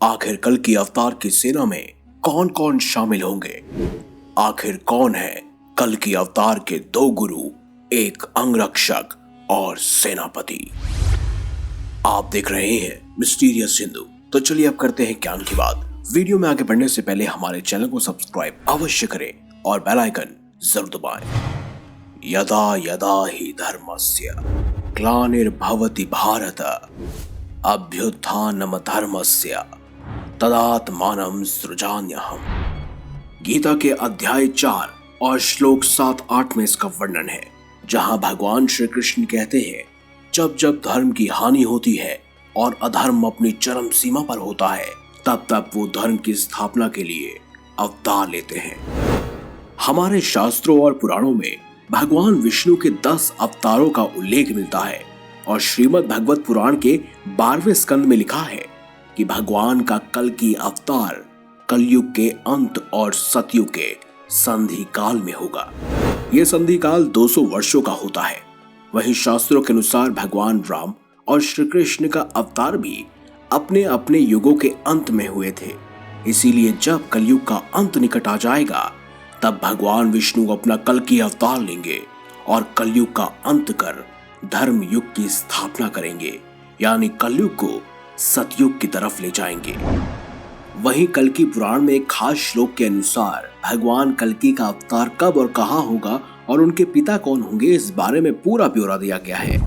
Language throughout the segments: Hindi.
आखिर कल की अवतार की सेना में कौन कौन शामिल होंगे? आखिर कौन है कल की अवतार के दो गुरु, एक अंगरक्षक और सेनापति? आप देख रहे हैं मिस्टीरियस हिंदू। तो चलिए अब करते हैं ज्ञान की बात। वीडियो में आगे बढ़ने से पहले हमारे चैनल को सब्सक्राइब अवश्य करें और बेल आइकन जरूर दबाएं। यदा यदा हि धर्मस्य ग्लानिर्भवति भारत अभ्युत्थानम धर्मस्य तदात्मानं सृजाम्यहम्। गीता के अध्याय 4 और श्लोक 7-8 में इसका वर्णन है, जहां भगवान श्री कृष्ण कहते हैं, जब जब धर्म की हानि होती है और अधर्म अपनी चरम सीमा पर होता है, तब तब वो धर्म की स्थापना के लिए अवतार लेते हैं। हमारे शास्त्रों और पुराणों में भगवान विष्णु के 10 अवतारों का उल्लेख मिलता है और श्रीमद् भगवत पुराण के 12वें स्कंद में लिखा है कि भगवान का कल की अवतार कलयुग के अंत और सतयुग के संधि काल में होगा। यह संधि काल 200 वर्षों का होता है। वहीं शास्त्रों के अनुसार भगवान राम और श्री कृष्ण का अवतार भी अपने अपने युगों के अंत में हुए थे। इसीलिए जब कलयुग का अंत निकट आ जाएगा, तब भगवान विष्णु अपना कल की अवतार लेंगे और कलयुग का अंत कर धर्म युग की स्थापना करेंगे, यानी कलयुग को सतयुग की तरफ ले जाएंगे। वहीं कल्कि पुराण में एक खास श्लोक के अनुसार भगवान कल्कि का अवतार कब और कहां होगा और उनके पिता कौन होंगे, इस बारे में पूरा ब्यौरा दिया गया है।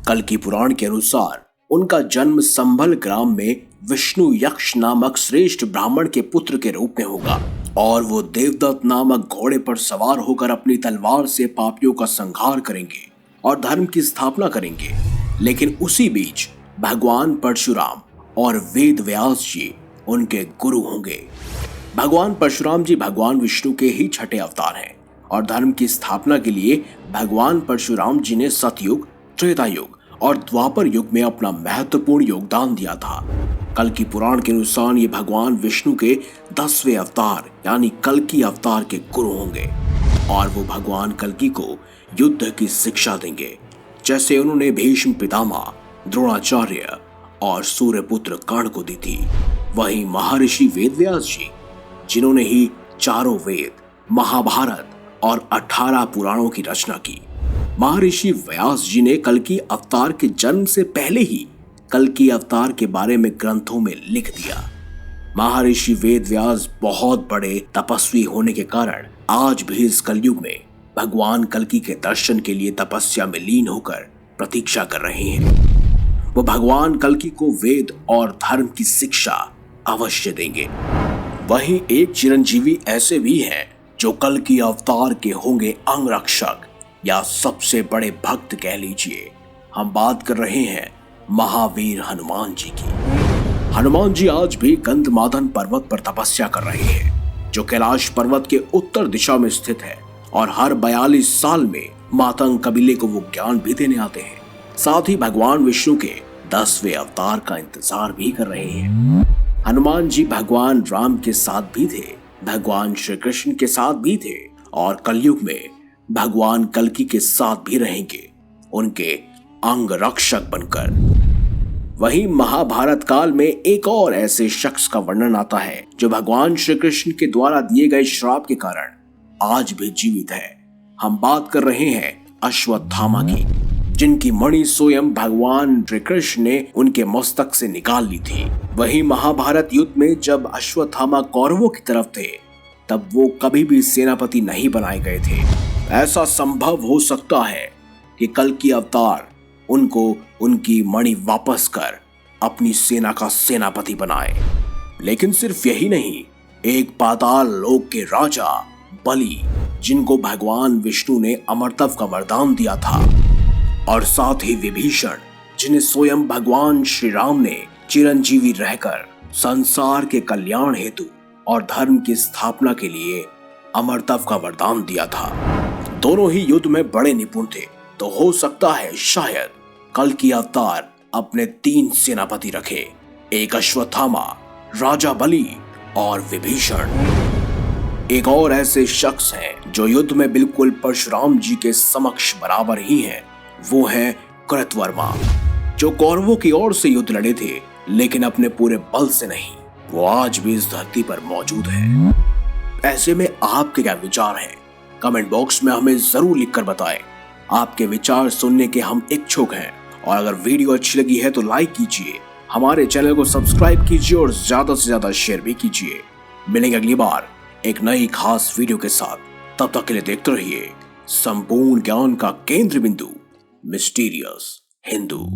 कल्कि पुराण के अनुसार उनका जन्म संभल ग्राम में विष्णु यक्ष नामक श्रेष्ठ ब्राह्मण के पुत्र के रूप में होगा और वो देवदत्त नामक घोड़े पर सवार होकर अपनी तलवार से पापियों का संहार करेंगे और धर्म की स्थापना करेंगे। लेकिन उसी बीच भगवान परशुराम और वेद व्यास जी उनके गुरु होंगे। भगवान परशुराम जी भगवान विष्णु के ही छठे अवतार हैं और धर्म की स्थापना के लिए भगवान परशुराम जी ने सतयुग, त्रेता युग और द्वापर युग में अपना महत्वपूर्ण योगदान दिया था। कल्कि पुराण के अनुसार ये भगवान विष्णु के 10वें अवतार यानी कल्कि अवतार के गुरु होंगे और वो भगवान कल्कि को युद्ध की शिक्षा देंगे, जैसे उन्होंने भीष्म पितामह, द्रोणाचार्य और सूर्यपुत्र कर्ण को दी थी। वहीं महर्षि वेदव्यास जी, जिन्होंने ही चारों वेद, महाभारत और 18 पुराणों की रचना की। महर्षि व्यास जी ने कल्कि अवतार के जन्म से पहले ही कल्कि अवतार के बारे में ग्रंथों में लिख दिया। महर्षि वेदव्यास बहुत बड़े तपस्वी होने के कारण आज भी इस कलयुग में भगवान कल्कि के दर्शन के लिए तपस्या में लीन होकर प्रतीक्षा कर रहे हैं। वो भगवान कल्कि को वेद और धर्म की शिक्षा अवश्य देंगे। वहीं एक चिरंजीवी ऐसे भी हैं जो कल्कि अवतार के होंगे अंगरक्षक या सबसे बड़े भक्त कह लीजिए। हम बात कर रहे हैं महावीर हनुमान जी की। हनुमान जी आज भी गंधमादन पर्वत पर तपस्या कर रहे हैं, जो कैलाश पर्वत के उत्तर दिशा में स्थित है और हर 42 साल में मातंग कबीले को वो ज्ञान भी देने आते हैं। साथ ही भगवान विष्णु के 10वें अवतार का इंतजार भी कर रहे हैं। हनुमान जी भगवान राम के साथ भी थे, भगवान श्री कृष्ण के साथ भी थे और कलयुग में भगवान कल्कि के साथ भी रहेंगे, उनके अंगरक्षक बनकर। वहीं महाभारत काल में एक और ऐसे शख्स का वर्णन आता है जो भगवान श्री कृष्ण के द्वारा दिए गए श्राप के कारण आज भी जीवित है। हम बात कर रहे हैं अश्वत्थामा की, जिनकी मणि स्वयं भगवान श्री कृष्ण ने उनके मस्तक से निकाल ली थी। वहीं महाभारत युद्ध में जब अश्वत्थामा कौरवों की तरफ थे, तब वो कभी भी सेनापति नहीं बनाए गए थे। ऐसा संभव हो सकता है कि कल्कि अवतार उनको उनकी मणि वापस कर अपनी सेना का सेनापति बनाए। लेकिन सिर्फ यही नहीं, एक पाताल लोक के राजा बलि, जिनको भगवान विष्णु ने अमरत्व का वरदान दिया था, और साथ ही विभीषण, जिन्हें स्वयं भगवान श्री राम ने चिरंजीवी रहकर संसार के कल्याण हेतु और धर्म की स्थापना के लिए अमरत्व का वरदान दिया था। दोनों ही युद्ध में बड़े निपुण थे, तो हो सकता है शायद कल्कि अवतार अपने 3 सेनापति रखे, एक अश्वत्थामा, राजा बलि और विभीषण। एक और ऐसे शख्स हैं जो युद्ध में बिल्कुल परशुराम जी के समक्ष बराबर ही हैं, वो है कृतवर्मा, जो कौरवों की ओर से युद्ध लड़े थे, लेकिन अपने पूरे बल से नहीं, वो आज भी इस धरती पर मौजूद है। ऐसे में आपके क्या विचार हैं? कमेंट बॉक्स में हमें जरूर लिखकर बताएं। आपके विचार सुनने के हम इच्छुक हैं। और अगर वीडियो अच्छी लगी है तो लाइक कीजिए, हमारे चैनल को सब्सक्राइब कीजिए और ज्यादा से ज्यादा शेयर भी कीजिए। मिलेंगे अगली बार एक नई खास वीडियो के साथ। तब तक के लिए देखते रहिए संपूर्ण ज्ञान का केंद्र बिंदु, मिस्टीरियस हिंदू।